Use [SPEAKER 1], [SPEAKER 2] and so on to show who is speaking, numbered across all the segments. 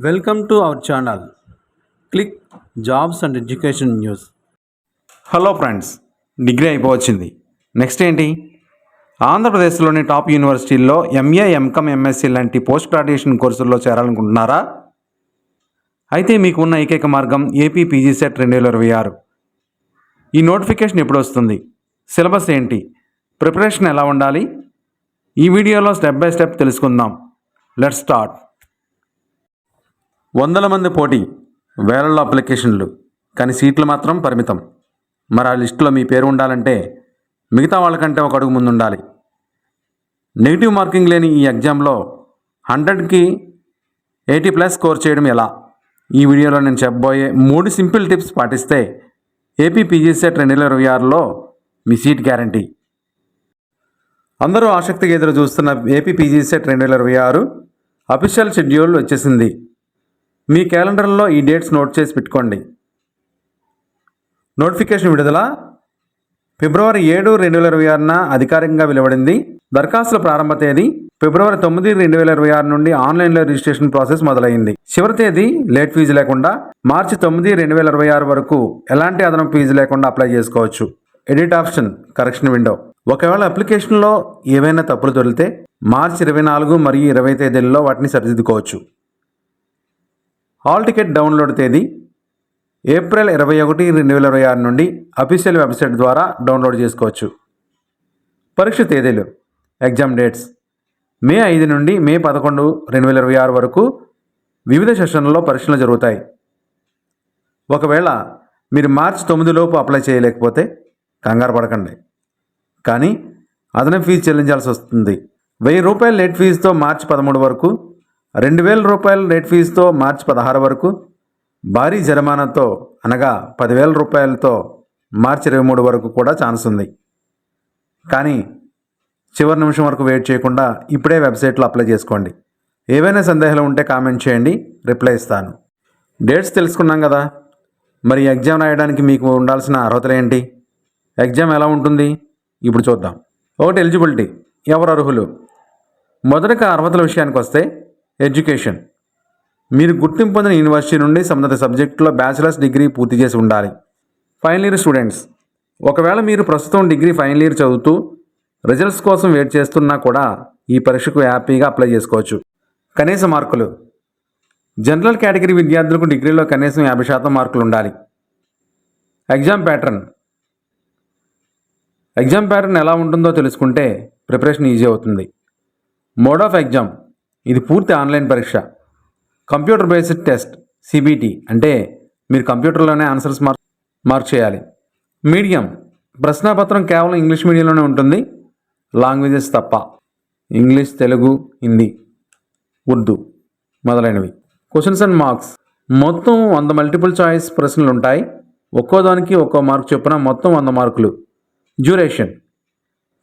[SPEAKER 1] Welcome to our channel click jobs and education news. Hello friends, degree అయిపోవచ్చింది. Next ఏంటి? ఆంధ్రప్రదేశ్లోని top యూనివర్సిటీల్లో MA, MCom, MSc లాంటి post graduation కోర్సుల్లో చేరాలనుకుంటున్నారా? అయితే మీకు ఉన్న ఏకైక మార్గం ఏపీ పీజీ సెట్ 2026. ఈ నోటిఫికేషన్ ఎప్పుడు వస్తుంది? సిలబస్ ఏంటి? ప్రిపరేషన్ ఎలా ఉండాలి? ఈ వీడియోలో స్టెప్ బై స్టెప్ తెలుసుకుందాం. Let's start. వందల మంది పోటీ, వేలల్లో అప్లికేషన్లు, కానీ సీట్లు మాత్రం పరిమితం. మరి ఆ లిస్టులో మీ పేరు ఉండాలంటే మిగతా వాళ్ళకంటే ఒక అడుగు ముందు ఉండాలి. నెగిటివ్ మార్కింగ్ లేని ఈ ఎగ్జామ్లో 100కి 80+ స్కోర్ చేయడం ఎలా? ఈ వీడియోలో నేను చెప్పబోయే 3 సింపుల్ టిప్స్ పాటిస్తే ఏపీ పీజీ సెట్ 2026లో మీ సీట్ గ్యారంటీ. అందరూ ఆసక్తిగా ఎదురు చూస్తున్న AP PG set 2026 official schedule వచ్చేసింది. మీ క్యాలెండర్లో ఈ డేట్స్ నోట్ చేసి పెట్టుకోండి. నోటిఫికేషన్ విడుదల ఫిబ్రవరి 7, 2026న అధికారికంగా వెలువడింది. దరఖాస్తుల ప్రారంభ తేదీ ఫిబ్రవరి 9, 2026 నుండి ఆన్లైన్లో రిజిస్ట్రేషన్ ప్రాసెస్ మొదలైంది. చివరి తేదీ లేట్ ఫీజు లేకుండా మార్చి 9, 2026 వరకు ఎలాంటి అదనపు ఫీజు లేకుండా అప్లై చేసుకోవచ్చు. Edit option, correction window. ఒకవేళ అప్లికేషన్లో ఏవైనా తప్పులు దొరికితే మార్చి 24 మరియు 20 తేదీల్లో వాటిని సరిదిద్దుకోవచ్చు. హాల్ టికెట్ డౌన్లోడ్ తేదీ ఏప్రిల్ 21, 2026 నుండి అఫీషియల్ వెబ్సైట్ ద్వారా డౌన్లోడ్ చేసుకోవచ్చు. పరీక్ష తేదీలు, ఎగ్జామ్ డేట్స్ మే 5 నుండి మే 11, 2026 వరకు వివిధ సెషన్లలో పరీక్షలు జరుగుతాయి. ఒకవేళ మీరు మార్చి 9 లోపు అప్లై చేయలేకపోతే కంగారు పడకండి, కానీ అదనపు ఫీజు చెల్లించాల్సి వస్తుంది. 1000 రూపాయల లేట్ ఫీజుతో మార్చి 13 వరకు, 2000 రూపాయల లేట్ ఫీజుతో మార్చి 16 వరకు, భారీ జరిమానాతో అనగా 10,000 రూపాయలతో మార్చి 23 వరకు కూడా ఛాన్స్ ఉంది. కానీ చివరి నిమిషం వరకు వెయిట్ చేయకుండా ఇప్పుడే వెబ్సైట్లో అప్లై చేసుకోండి. ఏవైనా సందేహాలు ఉంటే కామెంట్ చేయండి, రిప్లై ఇస్తాను. డేట్స్ తెలుసుకున్నాం కదా, మరి ఎగ్జామ్ రాయడానికి మీకు ఉండాల్సిన అర్హతలు ఏంటి? ఎగ్జామ్ ఎలా ఉంటుంది ఇప్పుడు చూద్దాం. 1. ఎలిజిబిలిటీ. ఎవరు అర్హులు? మొదటగా అర్హతల విషయానికి వస్తే ఎడ్యుకేషన్. మీరు గుర్తింపు పొందిన యూనివర్సిటీ నుండి సంబంధిత సబ్జెక్టులో బ్యాచిలర్స్ డిగ్రీ పూర్తి చేసి ఉండాలి. Final year students. ఒకవేళ మీరు ప్రస్తుతం డిగ్రీ ఫైనల్ ఇయర్ చదువుతూ రిజల్ట్స్ కోసం వెయిట్ చేస్తున్నా కూడా ఈ పరీక్షకు హ్యాపీగా అప్లై చేసుకోవచ్చు. కనీస మార్కులు. జనరల్ కేటగిరీ విద్యార్థులకు డిగ్రీలో కనీసం 50% మార్కులు ఉండాలి. Exam pattern. ఎగ్జామ్ ప్యాటర్న్ ఎలా ఉంటుందో తెలుసుకుంటే ప్రిపరేషన్ ఈజీ అవుతుంది. Mode of exam. ఇది పూర్తి ఆన్లైన్ పరీక్ష. కంప్యూటర్ బేస్డ్ టెస్ట్, సిబిటి, అంటే మీరు కంప్యూటర్లోనే ఆన్సర్స్ మార్క్ చేయాలి. మీడియం. ప్రశ్నాపత్రం కేవలం ఇంగ్లీష్ మీడియంలోనే ఉంటుంది, లాంగ్వేజెస్ తప్ప. ఇంగ్లీష్, తెలుగు, హిందీ, ఉర్దూ మొదలైనవి. Questions and marks. మొత్తం 100 మల్టిపుల్ చాయిస్ ప్రశ్నలు ఉంటాయి. ఒక్కో దానికి ఒక్కో మార్క్ చొప్పున మొత్తం 100 మార్కులు. డ్యూరేషన్.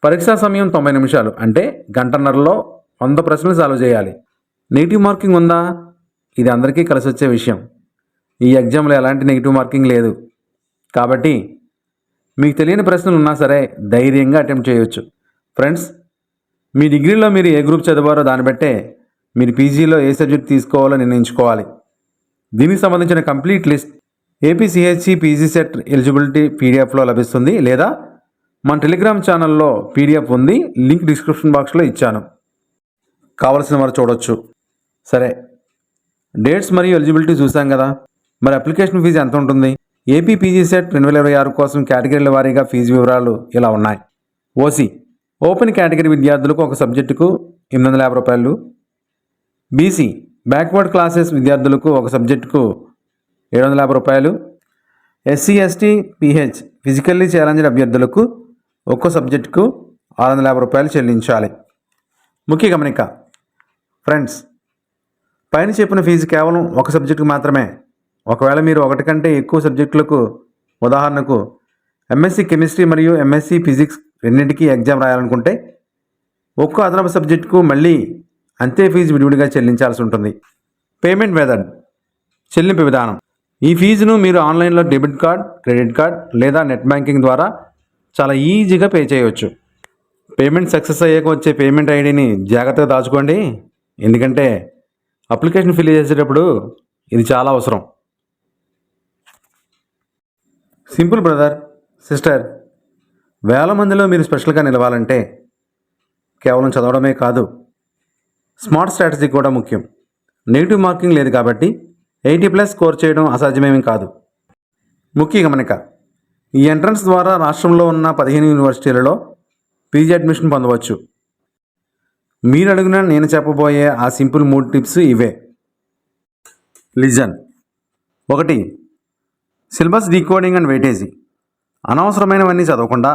[SPEAKER 1] పరీక్షా సమయం 90 నిమిషాలు, అంటే గంటన్నరలో 100 ప్రశ్నలు సాల్వ్ చేయాలి. నెగిటివ్ మార్కింగ్ ఉందా? ఇది అందరికీ కలిసి వచ్చే విషయం. ఈ ఎగ్జామ్లో ఎలాంటి నెగిటివ్ మార్కింగ్ లేదు, కాబట్టి మీకు తెలియని ప్రశ్నలు ఉన్నా సరే ధైర్యంగా అటెంప్ట్ చేయవచ్చు. ఫ్రెండ్స్, మీ డిగ్రీలో మీరు ఏ గ్రూప్ చదివారో దాన్ని బట్టే మీరు పీజీలో ఏ సబ్జెక్ట్ తీసుకోవాలో నిర్ణయించుకోవాలి. దీనికి సంబంధించిన complete list APSCHE PG CET eligibility పీడిఎఫ్లో లభిస్తుంది, లేదా మన టెలిగ్రామ్ ఛానల్లో పీడిఎఫ్ ఉంది, లింక్ డిస్క్రిప్షన్ బాక్స్లో ఇచ్చాను, కావలసిన వారు చూడవచ్చు. సరే, డేట్స్ మరియు ఎలిజిబిలిటీ చూసాం కదా, మరి అప్లికేషన్ ఫీజు ఎంత ఉంటుంది? ఏపీ పీజీ సెట్ 2026 కోసం కేటగిరీల వారీగా ఫీజు వివరాలు ఇలా ఉన్నాయి. ఓసీ ఓపెన్ కేటగిరీ విద్యార్థులకు ఒక సబ్జెక్టుకు 850 రూపాయలు. బీసీ బ్యాక్వర్డ్ క్లాసెస్ విద్యార్థులకు ఒక సబ్జెక్టుకు 750 రూపాయలు. SC, ST, pH physically challenged అభ్యర్థులకు ఒక్కో సబ్జెక్టుకు 650 రూపాయలు చెల్లించాలి. ముఖ్య గమనిక. ఫ్రెండ్స్, పైన చెప్పిన ఫీజు కేవలం ఒక సబ్జెక్టుకు మాత్రమే. ఒకవేళ మీరు ఒకటి కంటే ఎక్కువ సబ్జెక్టులకు, ఉదాహరణకు ఎంఎస్సీ కెమిస్ట్రీ మరియు ఎంఎస్సీ ఫిజిక్స్ రెండింటికి ఎగ్జామ్ రాయాలనుకుంటే ఒక్కో అదనపు సబ్జెక్టుకు మళ్ళీ అంతే ఫీజు విడివిడిగా చెల్లించాల్సి ఉంటుంది. పేమెంట్ మెథడ్, చెల్లింపు విధానం. ఈ ఫీజును మీరు ఆన్లైన్లో డెబిట్ కార్డ్, క్రెడిట్ కార్డ్ లేదా నెట్ బ్యాంకింగ్ ద్వారా చాలా ఈజీగా పే చేయవచ్చు. పేమెంట్ సక్సెస్ అయ్యాక వచ్చే పేమెంట్ ఐడిని జాగ్రత్తగా దాచుకోండి, ఎందుకంటే అప్లికేషన్ ఫిల్ చేసేటప్పుడు ఇది చాలా అవసరం. Simple brother, sister. వేల మందిలో మీరు స్పెషల్గా నిలవాలంటే కేవలం చదవడమే కాదు, స్మార్ట్ స్ట్రాటజీ కూడా ముఖ్యం. నెగిటివ్ మార్కింగ్ లేదు కాబట్టి 80+ స్కోర్ చేయడం అసాధ్యమేమీ కాదు. ముఖ్య గమనిక: ఈ ఎంట్రన్స్ ద్వారా రాష్ట్రంలో ఉన్న 15 యూనివర్సిటీలలో పీజీ అడ్మిషన్ పొందవచ్చు. మీరు అడిగిన నేను చెప్పబోయే ఆ సింపుల్ 3 టిప్స్ ఇవే. Listen. 1. Syllabus decoding and weightage. అనవసరమైనవన్నీ చదవకుండా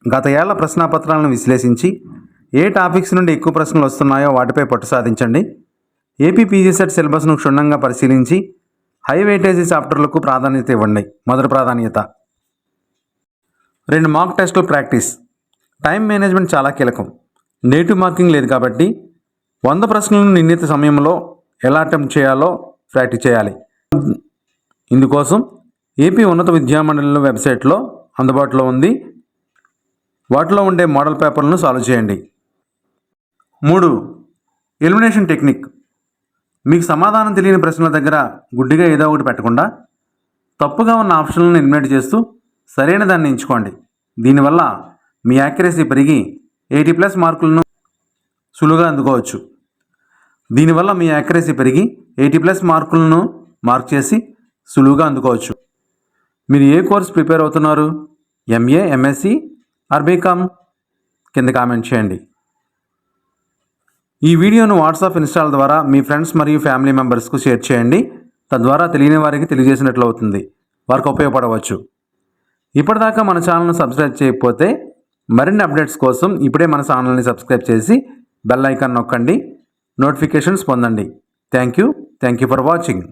[SPEAKER 1] గత ఏళ్ల ప్రశ్నాపత్రాలను విశ్లేషించి ఏ టాపిక్స్ నుండి ఎక్కువ ప్రశ్నలు వస్తున్నాయో వాటిపై పట్టు సాధించండి. ఏపీ పీజీ సెట్ సిలబస్ను క్షుణ్ణంగా పరిశీలించి హై వెయిటేజీ చాప్టర్లకు ప్రాధాన్యత ఇవ్వండి. మొదటి ప్రాధాన్యత. 2 మాక్ టెస్టులు ప్రాక్టీస్. టైం మేనేజ్మెంట్ చాలా కీలకం. నెగిటివ్ మార్కింగ్ లేదు కాబట్టి 100 ప్రశ్నలను నిర్ణీత సమయంలో ఎలా అటెంప్ట్ చేయాలో ప్రాక్టీస్ చేయాలి. ఇందుకోసం ఏపీ ఉన్నత విద్యామండలి వెబ్సైట్లో అందుబాటులో ఉంది. వాటిలో ఉండే మోడల్ పేపర్లను సాల్వ్ చేయండి. 3. Elimination technique. మీకు సమాధానం తెలియని ప్రశ్నల దగ్గర గుడ్డిగా ఏదో ఒకటి పెట్టకుండా తప్పుగా ఉన్న ఆప్షన్లను ఎలిమినేట్ చేస్తూ సరైన దాన్ని ఎంచుకోండి. దీనివల్ల మీ యాక్యురసీ పెరిగి 80+ మార్కులను సులువుగా అందుకోవచ్చు. మార్క్ చేసి సులువుగా అందుకోవచ్చు. మీరు ఏ కోర్స్ ప్రిపేర్ అవుతున్నారు? MA, MSc or BCom? కింద కామెంట్ చేయండి. ఈ వీడియోను వాట్సాప్, ఇన్స్టాల్ ద్వారా మీ ఫ్రెండ్స్ మరియు ఫ్యామిలీ మెంబర్స్కు షేర్ చేయండి. తద్వారా తెలియని వారికి తెలియజేసినట్లు అవుతుంది. వారికి ఉపయోగపడవచ్చు. ఇప్పటిదాకా మన ఛానల్ను సబ్స్క్రైబ్ చేయకపోతే మరిన్ని అప్డేట్స్ కోసం ఇప్పుడే మన ఛానల్ని సబ్స్క్రైబ్ చేసి బెల్ ఐకాన్ నొక్కండి. నోటిఫికేషన్స్ పొందండి. Thank you for watching.